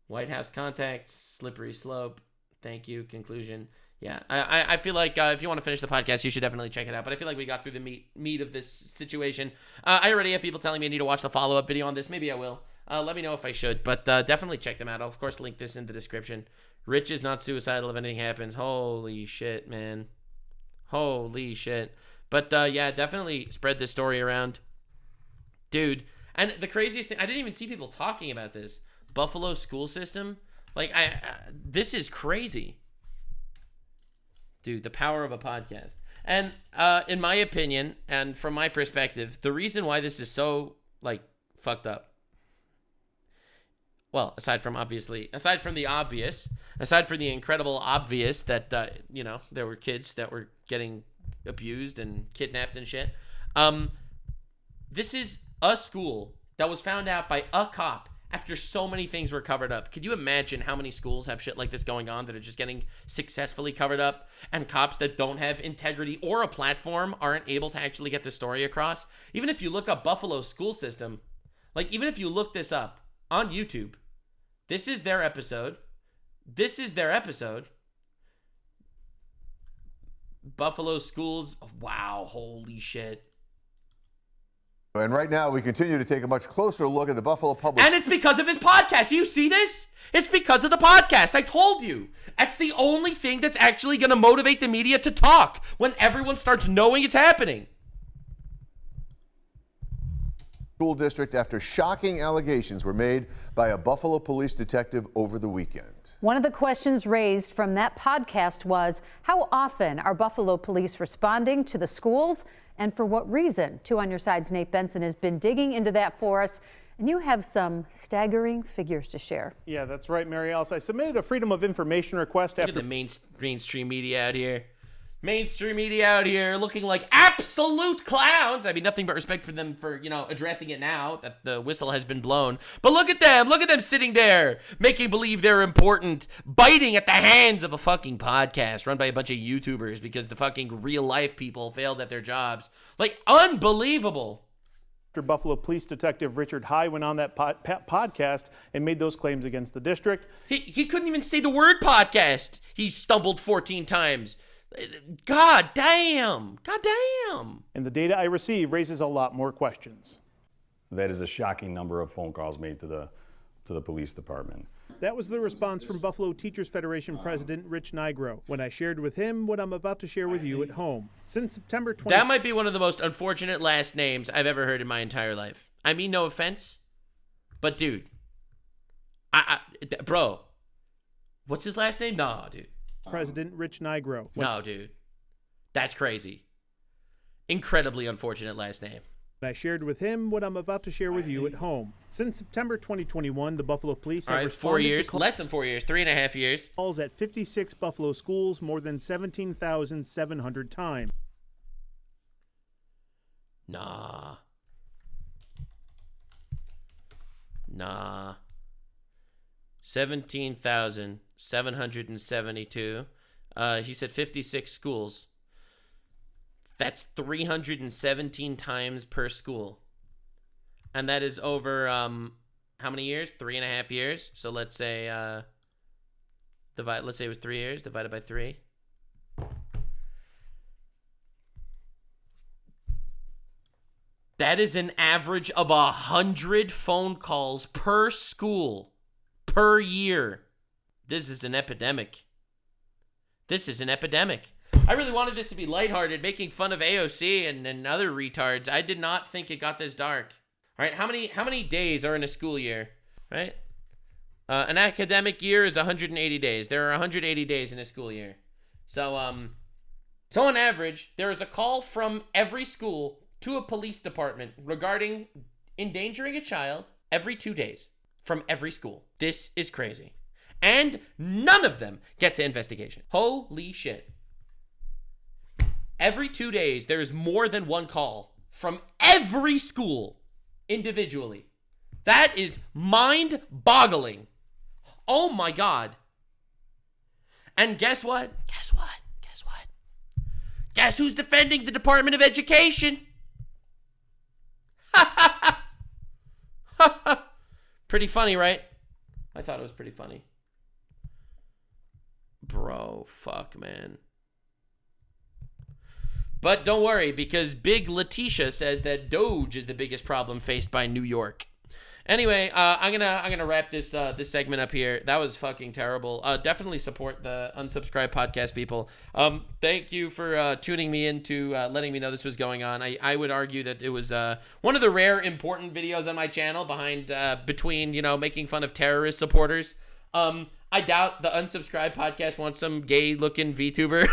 White House contacts, slippery slope. Thank you. Conclusion. Yeah, I feel like if you want to finish the podcast, you should definitely check it out. But I feel like we got through the meat of this situation. I already have people telling me I need to watch the follow-up video on this. Maybe I will. Let me know if I should. But definitely check them out. I'll, of course, link this in the description. Rich is not suicidal if anything happens. Holy shit, man. Holy shit. But, yeah, definitely spread this story around. Dude. And the craziest thing, I didn't even see people talking about this. Buffalo school system. Like, this is crazy. Dude, the power of a podcast. And in my opinion, and from my perspective, the reason why this is so, like, fucked up. Well, aside from the incredible obvious that, you know, there were kids that were getting abused and kidnapped and shit. This is a school that was found out by a cop after so many things were covered up. Could you imagine how many schools have shit like this going on that are just getting successfully covered up, and cops that don't have integrity or a platform aren't able to actually get the story across? Even if you look up Buffalo school system, like, even if you look this up on YouTube, this is their episode. Buffalo schools. Wow, holy shit. And right now, we continue to take a much closer look at the Buffalo Public. And it's because of his podcast. Do you see this? It's because of the podcast. I told you. That's the only thing that's actually going to motivate the media to talk when everyone starts knowing it's happening. School district after shocking allegations were made by a Buffalo police detective over the weekend. One of the questions raised from that podcast was, how often are Buffalo police responding to the schools, and for what reason? 2 on Your Side's Nate Benson has been digging into that for us, and you have some staggering figures to share. Yeah, that's right, Mary Alice. I submitted a Freedom of Information request Look after at the mainstream media out here. Mainstream media out here looking like absolute clowns. I mean, nothing but respect for them for, you know, addressing it now that the whistle has been blown. But look at them sitting there, making believe they're important, biting at the hands of a fucking podcast run by a bunch of YouTubers because the fucking real life people failed at their jobs. Like, unbelievable. After Buffalo Police Detective Richard High went on that podcast and made those claims against the district. He couldn't even say the word podcast. He stumbled 14 times. God damn. And the data I receive raises a lot more questions. That is a shocking number of phone calls made to the police department. That was the response from Buffalo Teachers Federation President Rich Nigro when I shared with him what I'm about to share with you at home. Since September 20... That might be one of the most unfortunate last names I've ever heard in my entire life. I mean, no offense, but dude, bro, what's his last name? Nah, dude. President Rich Nigro. No, dude. That's crazy. Incredibly unfortunate last name. I shared with him what I'm about to share with you at home. Since September 2021, the Buffalo Police have responded 4 years, less than 4 years, 3.5 years. Calls at 56 Buffalo schools more than 17,700 times. Nah. 17,772. He said 56 schools. That's 317 times per school. And that is over, how many years? 3.5 years. So let's say, let's say it was 3 years divided by 3. That is an average of 100 phone calls per school per year. This is an epidemic. I really wanted this to be lighthearted, making fun of AOC and other retards. I did not think it got this dark. All right, how many days are in a school year, right? An academic year is 180 days. There are 180 days in a school year. So on average, there is a call from every school to a police department regarding endangering a child every 2 days from every school. This is crazy. And none of them get to investigation. Holy shit. Every 2 days, there is more than one call from every school individually. That is mind-boggling. Oh my God. And guess what? Guess what? Guess what? Guess who's defending the Department of Education? Pretty funny, right? I thought it was pretty funny. Bro, fuck, man. But don't worry, because Big Letitia says that Doge is the biggest problem faced by New York. Anyway, I'm gonna wrap this this segment up here. That was fucking terrible. Definitely support the Unsubscribe podcast people. Thank you for tuning me in to letting me know this was going on. I would argue that it was one of the rare important videos on my channel between making fun of terrorist supporters. I doubt the Unsubscribe podcast wants some gay looking VTuber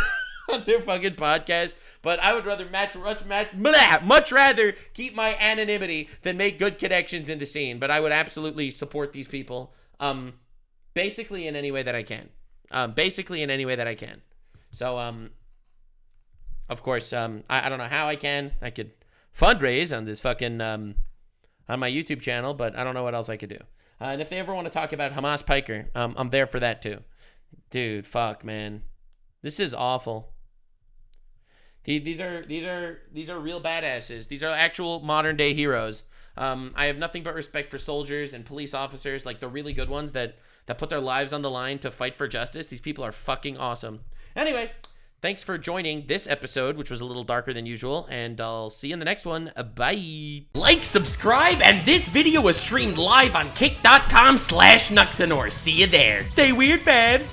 on their fucking podcast, but I would rather much rather keep my anonymity than make good connections in the scene. But I would absolutely support these people, basically in any way that I can. So, of course, I don't know how I can. I could fundraise on this fucking on my YouTube channel, but I don't know what else I could do. And if they ever want to talk about Hamas Piker, I'm there for that too. Dude, fuck, man, this is awful. These are real badasses. These are actual modern day heroes. I have nothing but respect for soldiers and police officers, like the really good ones that put their lives on the line to fight for justice. These people are fucking awesome. Anyway, thanks for joining this episode, which was a little darker than usual, and I'll see you in the next one. Bye. Like, subscribe, and this video was streamed live on kick.com/Nuxanor. See you there. Stay weird, fam.